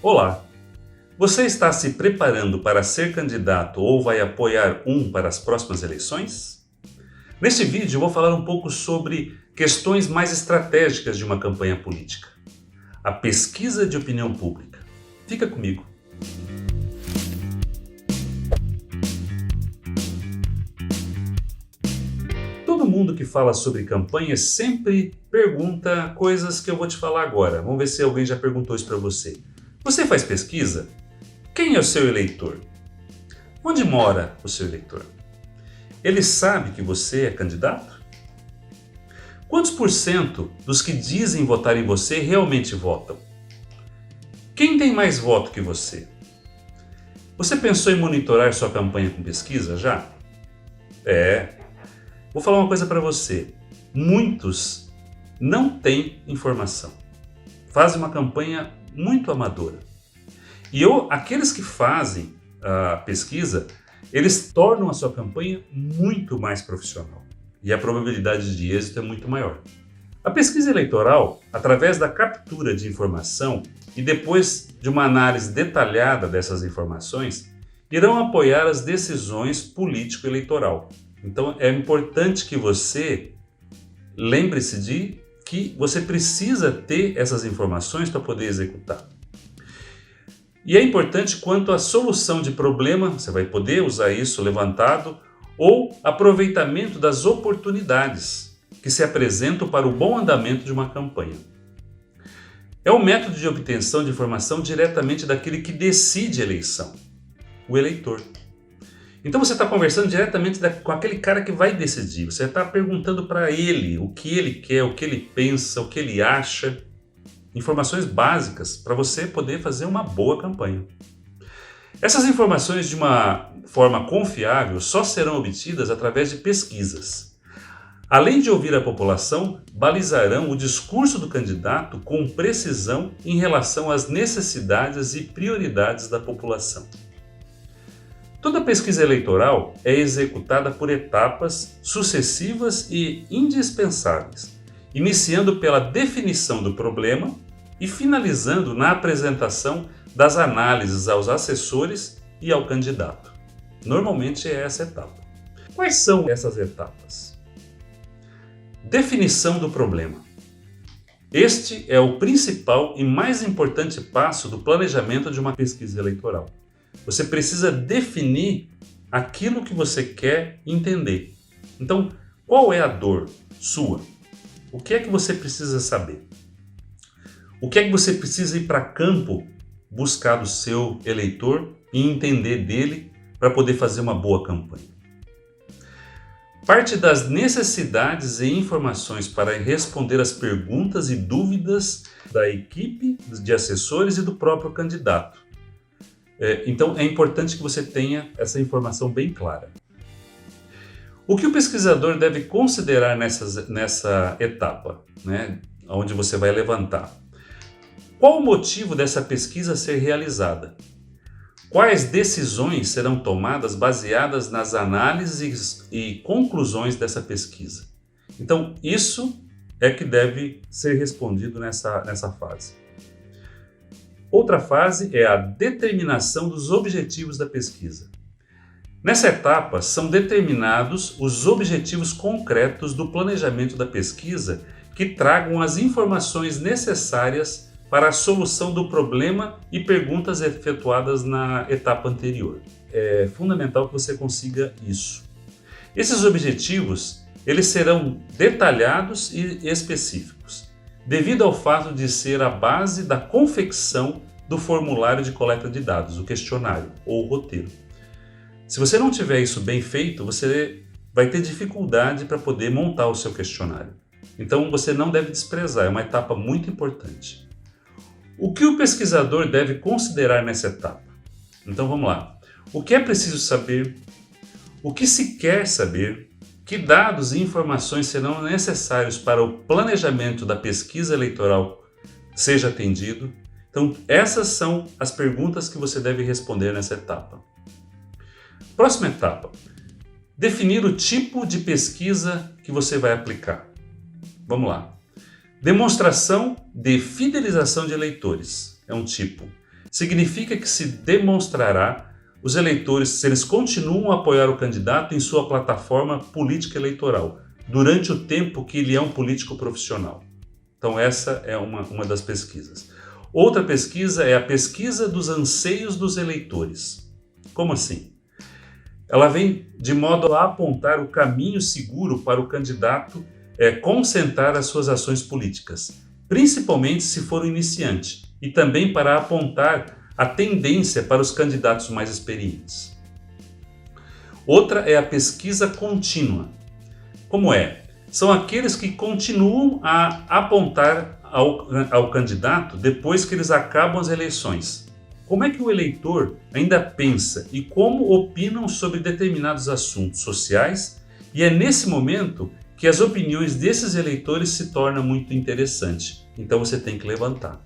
Olá! Você está se preparando para ser candidato ou vai apoiar um para as próximas eleições? Neste vídeo eu vou falar um pouco sobre questões mais estratégicas de uma campanha política. A pesquisa de opinião pública. Fica comigo. Todo mundo que fala sobre campanha sempre pergunta coisas que eu vou te falar agora. Vamos ver se alguém já perguntou isso para você. Você faz pesquisa? Quem é o seu eleitor? Onde mora o seu eleitor? Ele sabe que você é candidato? Quantos por cento dos que dizem votar em você realmente votam? Quem tem mais voto que você? Você pensou em monitorar sua campanha com pesquisa já? Vou falar uma coisa para você. Muitos não têm informação. Fazem uma campanha muito amadora. E aqueles que fazem a pesquisa, eles tornam a sua campanha muito mais profissional. E a probabilidade de êxito é muito maior. A pesquisa eleitoral, através da captura de informação e depois de uma análise detalhada dessas informações, irão apoiar as decisões político-eleitoral. Então é importante que você lembre-se de que você precisa ter essas informações para poder executar. E é importante quanto à solução de problema, você vai poder usar isso levantado, ou aproveitamento das oportunidades que se apresentam para o bom andamento de uma campanha. É um método de obtenção de informação diretamente daquele que decide a eleição, o eleitor. Então você está conversando diretamente com aquele cara que vai decidir, você está perguntando para ele o que ele quer, o que ele pensa, o que ele acha. Informações básicas para você poder fazer uma boa campanha. Essas informações de uma forma confiável só serão obtidas através de pesquisas. Além de ouvir a população, balizarão o discurso do candidato com precisão em relação às necessidades e prioridades da população. Toda pesquisa eleitoral é executada por etapas sucessivas e indispensáveis, iniciando pela definição do problema e finalizando na apresentação das análises aos assessores e ao candidato. Normalmente é essa etapa. Quais são essas etapas? Definição do problema. Este é o principal e mais importante passo do planejamento de uma pesquisa eleitoral. Você precisa definir aquilo que você quer entender. Então, qual é a dor sua? O que é que você precisa saber? O que é que você precisa ir para campo buscar do seu eleitor e entender dele para poder fazer uma boa campanha? Parte das necessidades e informações para responder às perguntas e dúvidas da equipe de assessores e do próprio candidato. Então é importante que você tenha essa informação bem clara. O que o pesquisador deve considerar nessa etapa, onde você vai levantar? Qual o motivo dessa pesquisa ser realizada? Quais decisões serão tomadas baseadas nas análises e conclusões dessa pesquisa? Então, isso é que deve ser respondido nessa fase. Outra fase é a determinação dos objetivos da pesquisa. Nessa etapa, são determinados os objetivos concretos do planejamento da pesquisa que tragam as informações necessárias para a solução do problema e perguntas efetuadas na etapa anterior. É fundamental que você consiga isso. Esses objetivos, eles serão detalhados e específicos, devido ao fato de ser a base da confecção do formulário de coleta de dados, o questionário ou o roteiro. Se você não tiver isso bem feito, você vai ter dificuldade para poder montar o seu questionário. Então você não deve desprezar, é uma etapa muito importante. O que o pesquisador deve considerar nessa etapa? Então vamos lá. O que é preciso saber? O que se quer saber? Que dados e informações serão necessários para o planejamento da pesquisa eleitoral seja atendido? Então essas são as perguntas que você deve responder nessa etapa. Próxima etapa. Definir o tipo de pesquisa que você vai aplicar. Vamos lá. Demonstração de fidelização de eleitores é um tipo. significa que se demonstrará os eleitores se eles continuam a apoiar o candidato em sua plataforma política eleitoral, durante o tempo que ele é um político profissional. Então essa é uma das pesquisas. Outra pesquisa é a pesquisa dos anseios dos eleitores. Como assim? Ela vem de modo a apontar o caminho seguro para o candidato concentrar as suas ações políticas, principalmente se for um iniciante, e também para apontar a tendência para os candidatos mais experientes. Outra é a pesquisa contínua. Como é? São aqueles que continuam a apontar ao candidato depois que eles acabam as eleições. Como é que o eleitor ainda pensa e como opinam sobre determinados assuntos sociais, e é nesse momento que as opiniões desses eleitores se tornam muito interessantes. Então você tem que levantar.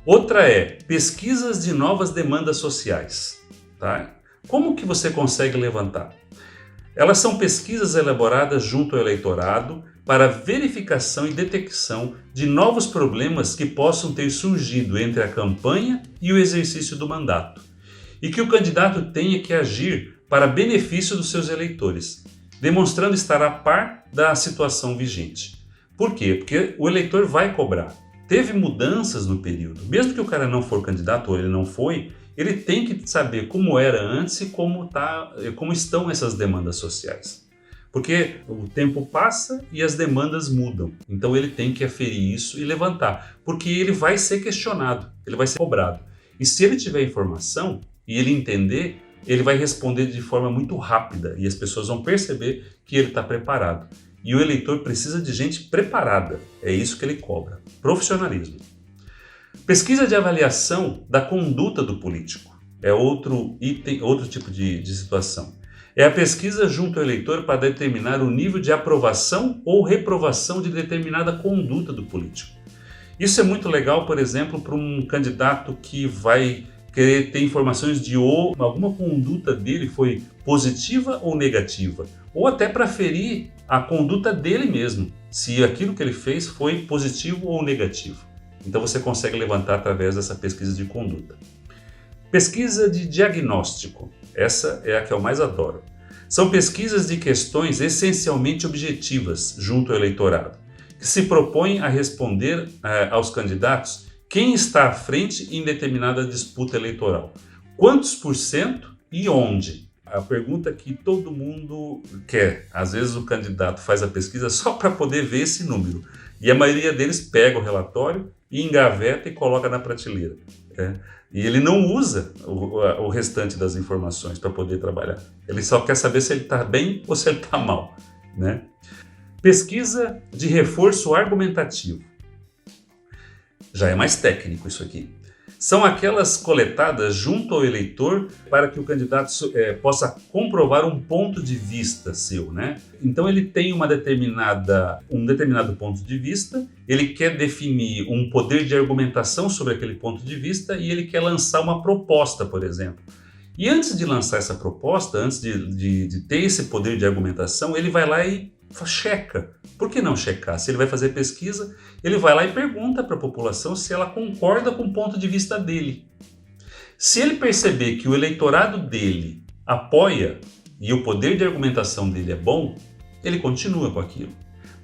Outra é pesquisas de novas demandas sociais. Tá? Como que você consegue levantar? Elas são pesquisas elaboradas junto ao eleitorado para verificação e detecção de novos problemas que possam ter surgido entre a campanha e o exercício do mandato, e que o candidato tenha que agir para benefício dos seus eleitores, demonstrando estar a par da situação vigente. Por quê? Porque o eleitor vai cobrar. Teve mudanças no período. Mesmo que o cara não for candidato ou ele não foi, ele tem que saber como era antes e como estão essas demandas sociais. Porque o tempo passa e as demandas mudam. Então ele tem que aferir isso e levantar. Porque ele vai ser questionado, ele vai ser cobrado. E se ele tiver informação e ele entender, ele vai responder de forma muito rápida e as pessoas vão perceber que ele está preparado. E o eleitor precisa de gente preparada. É isso que ele cobra. Profissionalismo. Pesquisa de avaliação da conduta do político. É outro item, outro tipo de situação. É a pesquisa junto ao eleitor para determinar o nível de aprovação ou reprovação de determinada conduta do político. Isso é muito legal, por exemplo, para um candidato que vai querer ter informações de alguma conduta dele foi positiva ou negativa, ou até para aferir a conduta dele mesmo, se aquilo que ele fez foi positivo ou negativo. Então você consegue levantar através dessa pesquisa de conduta. Pesquisa de diagnóstico. Essa é a que eu mais adoro. São pesquisas de questões essencialmente objetivas junto ao eleitorado, que se propõem a responder aos candidatos quem está à frente em determinada disputa eleitoral, quantos por cento e onde. A pergunta que todo mundo quer. Às vezes o candidato faz a pesquisa só para poder ver esse número. E a maioria deles pega o relatório e engaveta e coloca na prateleira. E ele não usa o restante das informações para poder trabalhar. Ele só quer saber se ele está bem ou se ele está mal. Né? Pesquisa de reforço argumentativo. Já é mais técnico isso aqui. São aquelas coletadas junto ao eleitor para que o candidato possa comprovar um ponto de vista seu, né? Então ele tem um determinado ponto de vista, ele quer definir um poder de argumentação sobre aquele ponto de vista e ele quer lançar uma proposta, por exemplo. E antes de lançar essa proposta, antes de ter esse poder de argumentação, ele vai lá e checa. Por que não checar? Se ele vai fazer pesquisa, ele vai lá e pergunta para a população se ela concorda com o ponto de vista dele. Se ele perceber que o eleitorado dele apoia e o poder de argumentação dele é bom, ele continua com aquilo.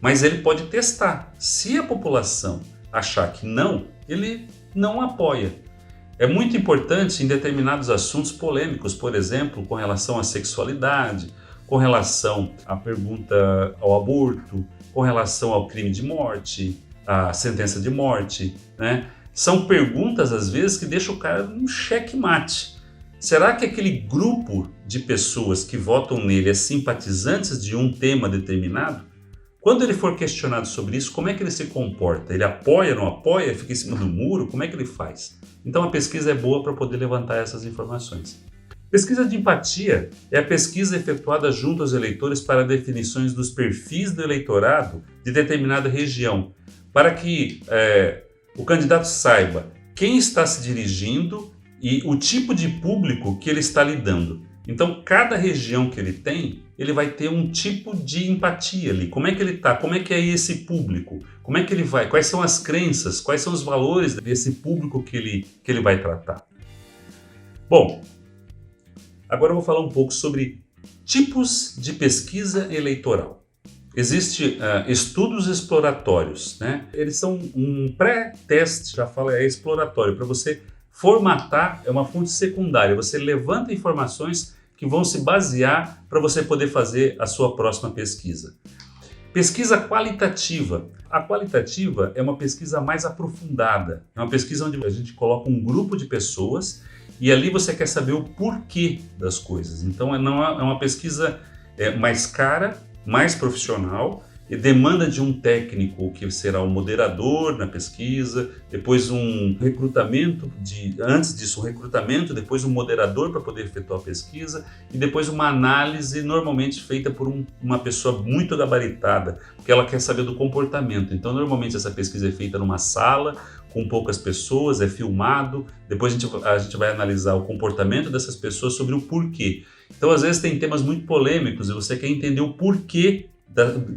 Mas ele pode testar. Se a população achar que não, ele não apoia. É muito importante em determinados assuntos polêmicos, por exemplo, com relação à sexualidade, com relação à pergunta ao aborto, com relação ao crime de morte, à sentença de morte, né? São perguntas, às vezes, que deixam o cara num xeque-mate. Será que aquele grupo de pessoas que votam nele é simpatizantes de um tema determinado? Quando ele for questionado sobre isso, como é que ele se comporta? Ele apoia, não apoia, fica em cima do muro? Como é que ele faz? Então a pesquisa é boa para poder levantar essas informações. Pesquisa de empatia é a pesquisa efetuada junto aos eleitores para definições dos perfis do eleitorado de determinada região, para que o candidato saiba quem está se dirigindo e o tipo de público que ele está lidando. Então, cada região que ele tem, ele vai ter um tipo de empatia ali. Como é que ele está? Como é que é esse público? Como é que ele vai? Quais são as crenças? Quais são os valores desse público que ele vai tratar? Bom, agora eu vou falar um pouco sobre tipos de pesquisa eleitoral. Existem estudos exploratórios, né? Eles são um pré-teste, já fala, é exploratório, para você formatar, é uma fonte secundária. Você levanta informações que vão se basear para você poder fazer a sua próxima pesquisa. Pesquisa qualitativa. A qualitativa é uma pesquisa mais aprofundada. É uma pesquisa onde a gente coloca um grupo de pessoas e ali você quer saber o porquê das coisas. Então é uma pesquisa mais cara, mais profissional, e demanda de um técnico que será o moderador na pesquisa, depois um recrutamento, antes disso um recrutamento, depois um moderador para poder efetuar a pesquisa e depois uma análise normalmente feita por uma pessoa muito gabaritada, porque ela quer saber do comportamento. Então normalmente essa pesquisa é feita numa sala, com poucas pessoas, é filmado, depois a gente vai analisar o comportamento dessas pessoas sobre o porquê. Então às vezes tem temas muito polêmicos e você quer entender o porquê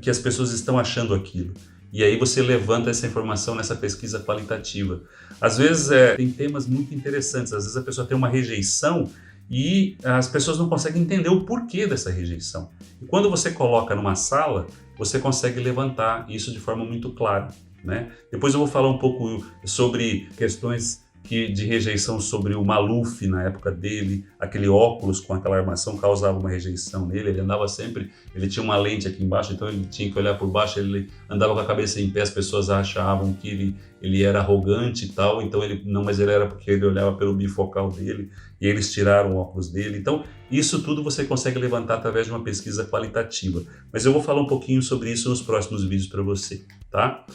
que as pessoas estão achando aquilo. E aí você levanta essa informação nessa pesquisa qualitativa. Às vezes tem temas muito interessantes, às vezes a pessoa tem uma rejeição e as pessoas não conseguem entender o porquê dessa rejeição. E quando você coloca numa sala, você consegue levantar isso de forma muito clara, né? Depois eu vou falar um pouco sobre questões de rejeição sobre o Maluf na época dele, aquele óculos com aquela armação causava uma rejeição nele, ele andava sempre, ele tinha uma lente aqui embaixo, então ele tinha que olhar por baixo, ele andava com a cabeça em pé, as pessoas achavam que ele era arrogante e tal, então mas ele era porque ele olhava pelo bifocal dele, e eles tiraram o óculos dele. Então isso tudo você consegue levantar através de uma pesquisa qualitativa, mas eu vou falar um pouquinho sobre isso nos próximos vídeos para você, tá?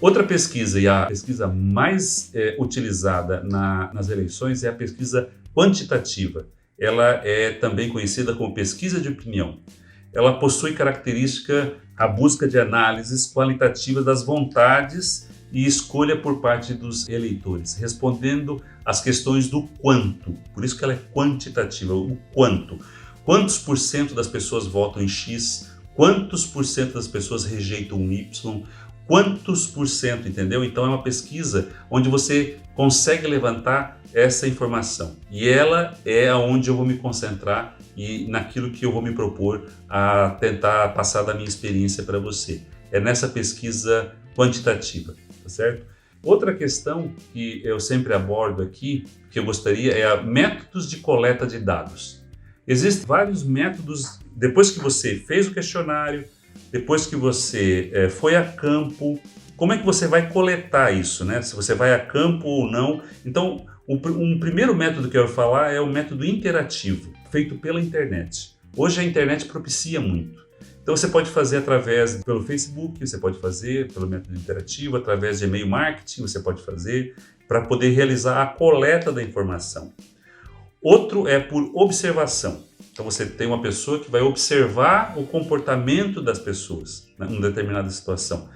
Outra pesquisa, e a pesquisa mais utilizada nas eleições, é a pesquisa quantitativa. Ela é também conhecida como pesquisa de opinião. Ela possui característica a busca de análises qualitativas das vontades e escolha por parte dos eleitores, respondendo às questões do quanto. Por isso que ela é quantitativa, o quanto. Quantos por cento das pessoas votam em X? Quantos por cento das pessoas rejeitam Y? Quantos por cento, entendeu? Então é uma pesquisa onde você consegue levantar essa informação. E ela é onde eu vou me concentrar e naquilo que eu vou me propor a tentar passar da minha experiência para você. É nessa pesquisa quantitativa, tá certo? Outra questão que eu sempre abordo aqui, que eu gostaria, é métodos de coleta de dados. Existem vários métodos, depois que você fez o questionário, depois que você foi a campo, como é que você vai coletar isso, né? Se você vai a campo ou não. Então, um primeiro método que eu vou falar é o método interativo, feito pela internet. Hoje a internet propicia muito. Então você pode fazer pelo Facebook, você pode fazer pelo método interativo, através de e-mail marketing, você pode fazer para poder realizar a coleta da informação. Outro é por observação. Então você tem uma pessoa que vai observar o comportamento das pessoas em determinada situação.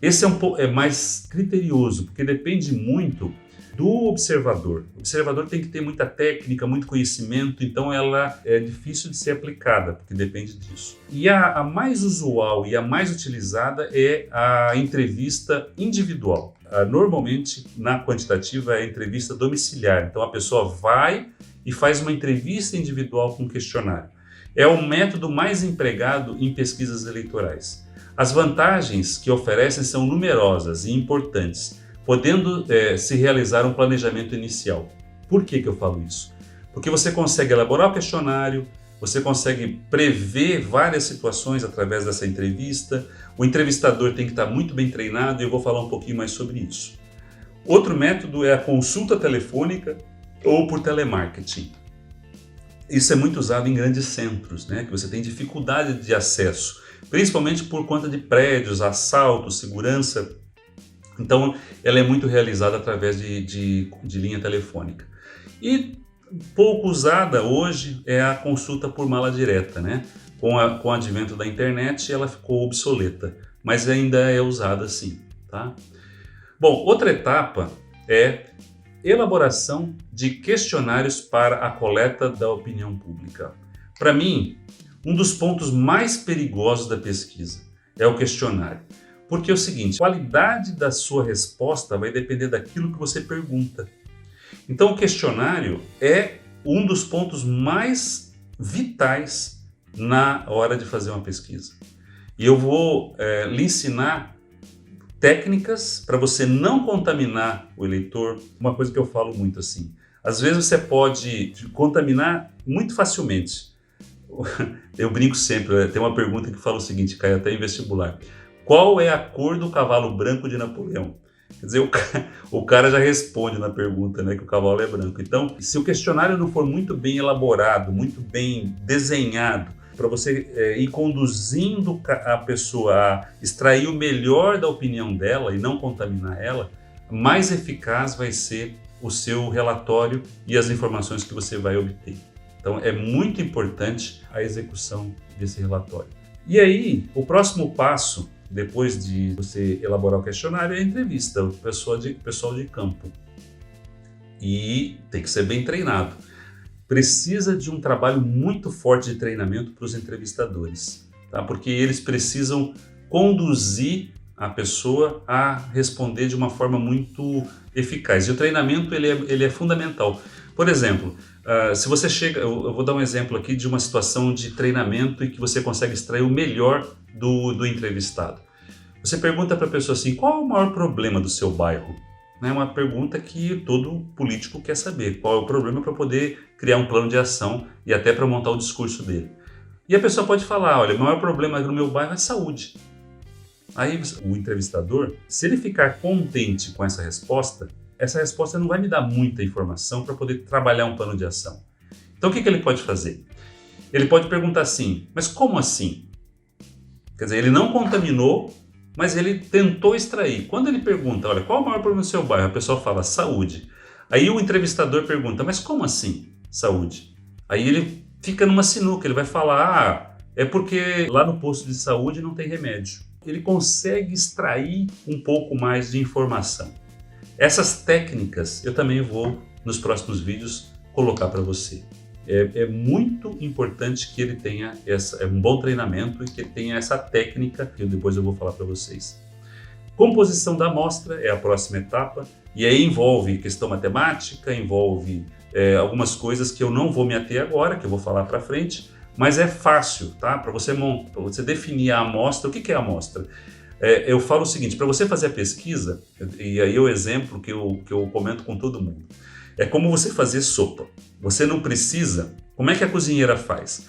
Esse é mais criterioso, porque depende muito do observador. O observador tem que ter muita técnica, muito conhecimento, então ela é difícil de ser aplicada, porque depende disso. E a mais usual e a mais utilizada é a entrevista individual. Normalmente, na quantitativa, é a entrevista domiciliar. Então a pessoa vai e faz uma entrevista individual com um questionário. É o método mais empregado em pesquisas eleitorais. As vantagens que oferecem são numerosas e importantes, podendo se realizar um planejamento inicial. Por que eu falo isso? Porque você consegue elaborar o questionário, você consegue prever várias situações através dessa entrevista, o entrevistador tem que estar muito bem treinado e eu vou falar um pouquinho mais sobre isso. Outro método é a consulta telefônica ou por telemarketing. Isso é muito usado em grandes centros, né, que você tem dificuldade de acesso, principalmente por conta de prédios, assaltos, segurança. Então, ela é muito realizada através de linha telefônica. E pouco usada hoje é a consulta por mala direta, né? Com o advento da internet, ela ficou obsoleta, mas ainda é usada sim, tá? Bom, outra etapa é elaboração de questionários para a coleta da opinião pública. Para mim, Um dos pontos mais perigosos da pesquisa é o questionário. Porque é o seguinte, a qualidade da sua resposta vai depender daquilo que você pergunta. Então o questionário é um dos pontos mais vitais na hora de fazer uma pesquisa. E eu vou lhe ensinar técnicas para você não contaminar o eleitor. Uma coisa que eu falo muito assim, às vezes você pode contaminar muito facilmente. Eu brinco sempre, tem uma pergunta que fala o seguinte, cai até em vestibular. Qual é a cor do cavalo branco de Napoleão? Quer dizer, o cara já responde na pergunta, né, que o cavalo é branco. Então, se o questionário não for muito bem elaborado, muito bem desenhado, para você ir conduzindo a pessoa a extrair o melhor da opinião dela e não contaminar ela, mais eficaz vai ser o seu relatório e as informações que você vai obter. Então é muito importante a execução desse relatório. E aí, o próximo passo, depois de você elaborar o questionário, é a entrevista, o pessoal de campo. E tem que ser bem treinado. Precisa de um trabalho muito forte de treinamento para os entrevistadores, tá? Porque eles precisam conduzir a pessoa a responder de uma forma muito eficaz. E o treinamento ele é fundamental. Por exemplo, se você chega, eu vou dar um exemplo aqui de uma situação de treinamento em que você consegue extrair o melhor do entrevistado. Você pergunta para a pessoa assim, qual é o maior problema do seu bairro? É uma pergunta que todo político quer saber, qual é o problema para poder criar um plano de ação e até para montar o discurso dele. E a pessoa pode falar, olha, o maior problema no meu bairro é saúde. Aí o entrevistador, se ele ficar contente com essa resposta não vai me dar muita informação para poder trabalhar um plano de ação. Então o que ele pode fazer? Ele pode perguntar assim, mas como assim? Quer dizer, ele não contaminou, mas ele tentou extrair. Quando ele pergunta, olha, qual é o maior problema do seu bairro? A pessoa fala, saúde. Aí o entrevistador pergunta, mas como assim, saúde? Aí ele fica numa sinuca, ele vai falar, é porque lá no posto de saúde não tem remédio. Ele consegue extrair um pouco mais de informação. Essas técnicas eu também vou, nos próximos vídeos, colocar para você. É muito importante que ele tenha um bom treinamento e que ele tenha essa técnica que depois eu vou falar para vocês. Composição da amostra é a próxima etapa e aí envolve questão matemática, envolve algumas coisas que eu não vou me ater agora, que eu vou falar para frente, mas é fácil, tá? Para você definir a amostra. O que é a amostra? Eu falo o seguinte, para você fazer a pesquisa, e aí é o exemplo que eu comento com todo mundo, é como você fazer sopa. Você não precisa... Como é que a cozinheira faz?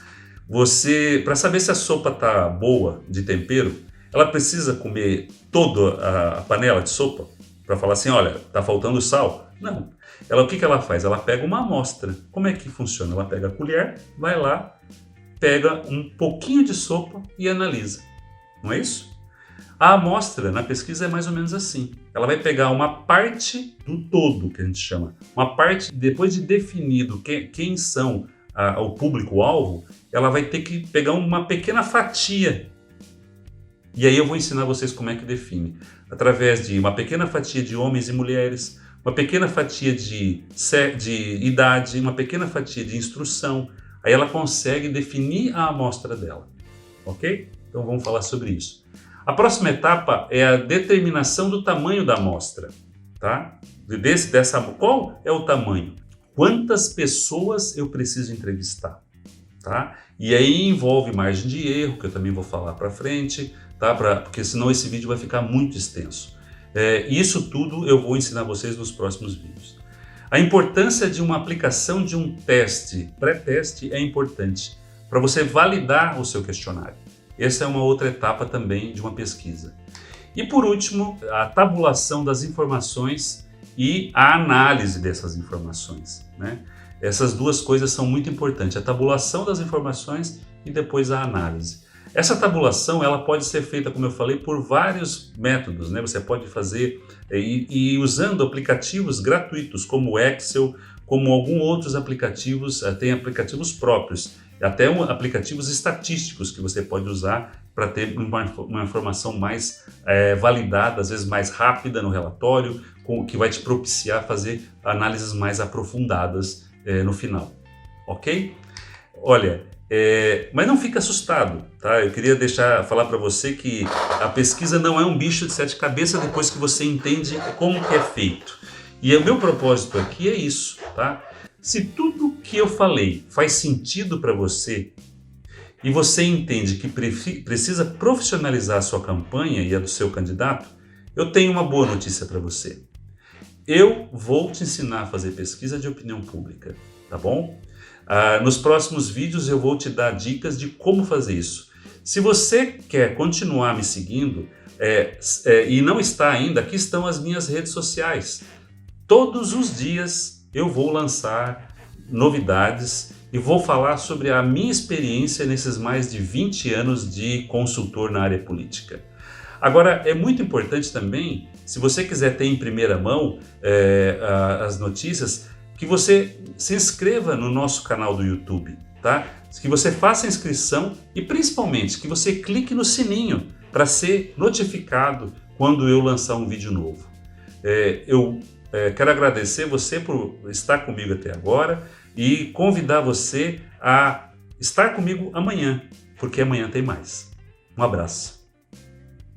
Para saber se a sopa está boa de tempero, ela precisa comer toda a panela de sopa para falar assim, olha, está faltando sal? Não. O que ela faz? Ela pega uma amostra. Como é que funciona? Ela pega a colher, vai lá, pega um pouquinho de sopa e analisa. Não é isso? A amostra na pesquisa é mais ou menos assim. Ela vai pegar uma parte do todo, que a gente chama. Uma parte, depois de definido quem são o público-alvo, ela vai ter que pegar uma pequena fatia. E aí eu vou ensinar vocês como é que define. Através de uma pequena fatia de homens e mulheres, uma pequena fatia de idade, uma pequena fatia de instrução. Aí ela consegue definir a amostra dela. Ok? Então vamos falar sobre isso. A próxima etapa é a determinação do tamanho da amostra, tá? Qual é o tamanho? Quantas pessoas eu preciso entrevistar, tá? E aí envolve margem de erro, que eu também vou falar para frente, tá? Porque senão esse vídeo vai ficar muito extenso. Isso tudo eu vou ensinar vocês nos próximos vídeos. A importância de uma aplicação de um teste, pré-teste, é importante para você validar o seu questionário. Essa é uma outra etapa também de uma pesquisa. E por último, a tabulação das informações e a análise dessas informações, né? Essas duas coisas são muito importantes, a tabulação das informações e depois a análise. Essa tabulação ela pode ser feita, como eu falei, por vários métodos, né? Você pode fazer usando aplicativos gratuitos como o Excel, como alguns outros aplicativos, tem aplicativos próprios, até aplicativos estatísticos que você pode usar para ter uma informação mais validada, às vezes mais rápida no relatório, que vai te propiciar fazer análises mais aprofundadas no final, ok? Olha, Mas não fique assustado, tá? Eu queria falar para você que a pesquisa não é um bicho de sete cabeças depois que você entende como que é feito. E o meu propósito aqui é isso, tá? Se tudo que eu falei faz sentido para você e você entende que precisa profissionalizar a sua campanha e a do seu candidato, eu tenho uma boa notícia para você. Eu vou te ensinar a fazer pesquisa de opinião pública, tá bom? Nos próximos vídeos eu vou te dar dicas de como fazer isso. Se você quer continuar me seguindo e não está ainda, aqui estão as minhas redes sociais. Todos os dias eu vou lançar novidades e vou falar sobre a minha experiência nesses mais de 20 anos de consultor na área política. Agora, é muito importante também, se você quiser ter em primeira mão as notícias, que você se inscreva no nosso canal do YouTube, tá? Que você faça a inscrição e principalmente que você clique no sininho para ser notificado quando eu lançar um vídeo novo. Eu quero agradecer você por estar comigo até agora e convidar você a estar comigo amanhã, porque amanhã tem mais. Um abraço.